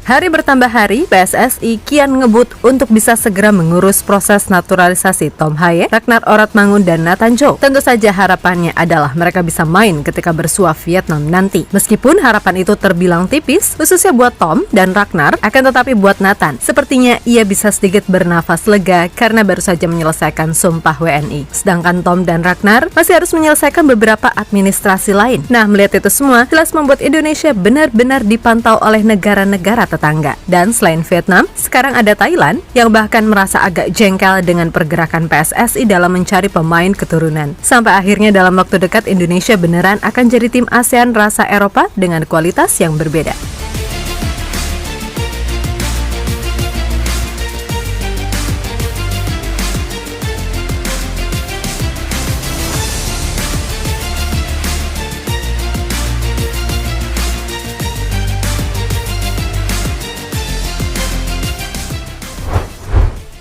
Hari bertambah hari, PSSI kian ngebut untuk bisa segera mengurus proses naturalisasi Tom Haye, Ragnar Oratmangun, dan Nathan Joe. Tentu saja harapannya adalah mereka bisa main ketika bersua Vietnam nanti. Meskipun harapan itu terbilang tipis, khususnya buat Tom dan Ragnar, akan tetapi buat Nathan, sepertinya ia bisa sedikit bernafas lega karena baru saja menyelesaikan sumpah WNI. Sedangkan Tom dan Ragnar masih harus menyelesaikan beberapa administrasi lain. Nah, melihat itu semua, jelas membuat Indonesia benar-benar dipantau oleh negara-negara tetangga. Dan selain Vietnam, sekarang ada Thailand yang bahkan merasa agak jengkel dengan pergerakan PSSI dalam mencari pemain keturunan. Sampai akhirnya dalam waktu dekat Indonesia beneran akan jadi tim ASEAN rasa Eropa dengan kualitas yang berbeda.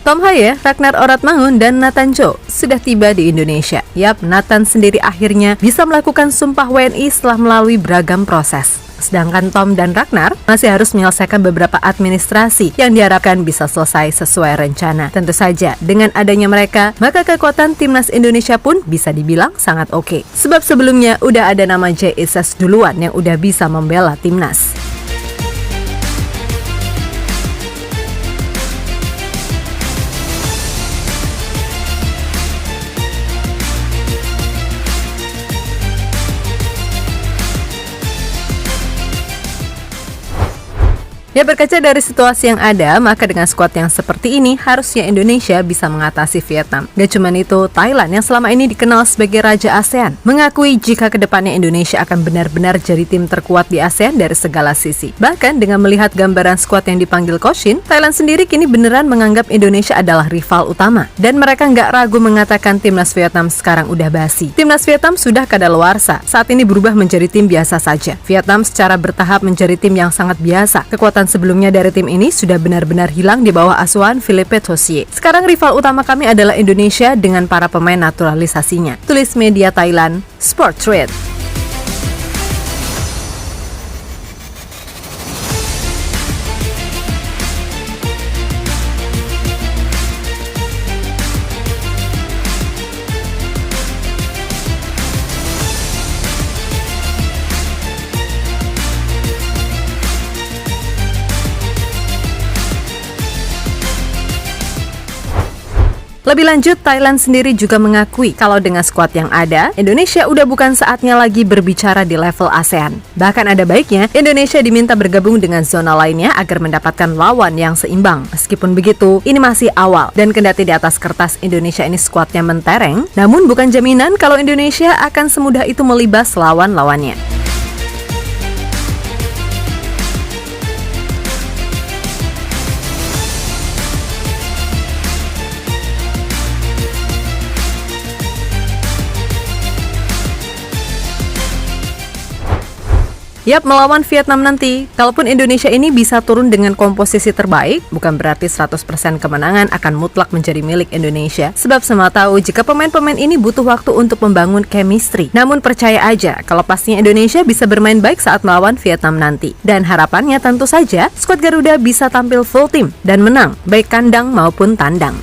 Tom Haye, Ragnar Oratmangun, dan Nathan Joe sudah tiba di Indonesia. Yap, Nathan sendiri akhirnya bisa melakukan sumpah WNI setelah melalui beragam proses. Sedangkan Tom dan Ragnar masih harus menyelesaikan beberapa administrasi yang diharapkan bisa selesai sesuai rencana. Tentu saja, dengan adanya mereka, maka kekuatan timnas Indonesia pun bisa dibilang sangat oke. Sebab sebelumnya udah ada nama JIS duluan yang udah bisa membela timnas. Ya, berkaca dari situasi yang ada, maka dengan skuad yang seperti ini, harusnya Indonesia bisa mengatasi Vietnam. Gak cuma itu, Thailand yang selama ini dikenal sebagai Raja ASEAN, mengakui jika kedepannya Indonesia akan benar-benar jadi tim terkuat di ASEAN dari segala sisi. Bahkan dengan melihat gambaran skuad yang dipanggil Coach Shin, Thailand sendiri kini beneran menganggap Indonesia adalah rival utama. Dan mereka nggak ragu mengatakan timnas Vietnam sekarang udah basi. Timnas Vietnam sudah kadaluarsa, saat ini berubah menjadi tim biasa saja. Vietnam secara bertahap menjadi tim yang sangat biasa. Kekuatan sebelumnya dari tim ini sudah benar-benar hilang di bawah asuhan Philippe Tossier. Sekarang rival utama kami adalah Indonesia dengan para pemain naturalisasinya. Tulis media Thailand, Sport Trade. Lebih lanjut, Thailand sendiri juga mengakui kalau dengan skuad yang ada, Indonesia udah bukan saatnya lagi berbicara di level ASEAN. Bahkan ada baiknya Indonesia diminta bergabung dengan zona lainnya agar mendapatkan lawan yang seimbang. Meskipun begitu, ini masih awal dan kendati di atas kertas Indonesia ini skuadnya mentereng, namun bukan jaminan kalau Indonesia akan semudah itu melibas lawan-lawannya. Yap, melawan Vietnam nanti. Kalaupun Indonesia ini bisa turun dengan komposisi terbaik, bukan berarti 100% kemenangan akan mutlak menjadi milik Indonesia. Sebab semua tahu jika pemain-pemain ini butuh waktu untuk membangun chemistry. Namun percaya aja, kalau pastinya Indonesia bisa bermain baik saat melawan Vietnam nanti. Dan harapannya tentu saja, skuad Garuda bisa tampil full tim dan menang, baik kandang maupun tandang.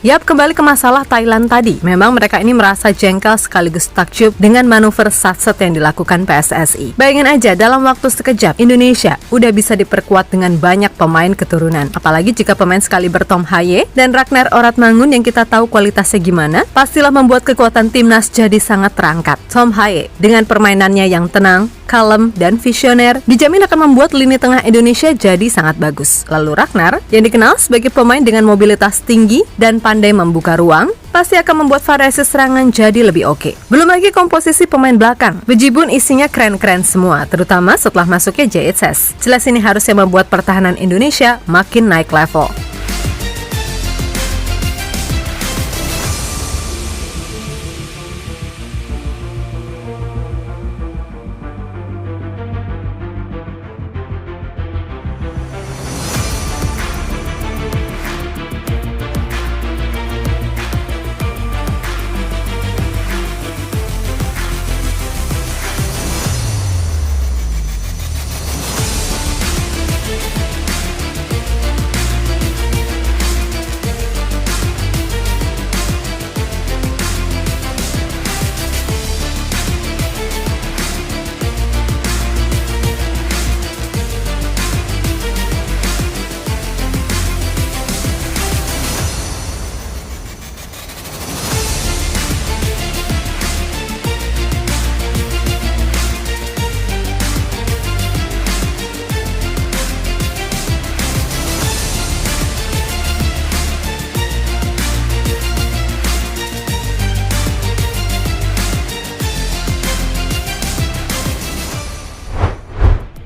Yap, kembali ke masalah Thailand tadi. Memang mereka ini merasa jengkel sekaligus takjub dengan manuver satset yang dilakukan PSSI. Bayangin aja, dalam waktu sekejap, Indonesia udah bisa diperkuat dengan banyak pemain keturunan. Apalagi jika pemain sekaliber Tom Haye dan Ragnar Oratmangun yang kita tahu kualitasnya gimana, pastilah membuat kekuatan timnas jadi sangat terangkat. Tom Haye dengan permainannya yang tenang, kalem, dan visioner, dijamin akan membuat lini tengah Indonesia jadi sangat bagus. Lalu Ragnar, yang dikenal sebagai pemain dengan mobilitas tinggi dan pandai membuka ruang, pasti akan membuat variasi serangan jadi lebih oke. Belum lagi komposisi pemain belakang. Bejibun isinya keren-keren semua, terutama setelah masuknya JHS. Jelas ini harusnya membuat pertahanan Indonesia makin naik level.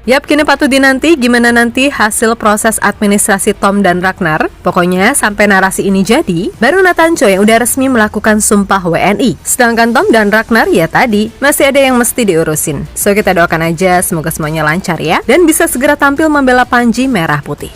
Yap, kini patut dinanti gimana nanti hasil proses administrasi Tom dan Ragnar. Pokoknya sampai narasi ini jadi, baru Nathan Choi yang udah resmi melakukan sumpah WNI. Sedangkan Tom dan Ragnar ya tadi, masih ada yang mesti diurusin. So kita doakan aja semoga semuanya lancar ya, dan bisa segera tampil membela Panji Merah Putih.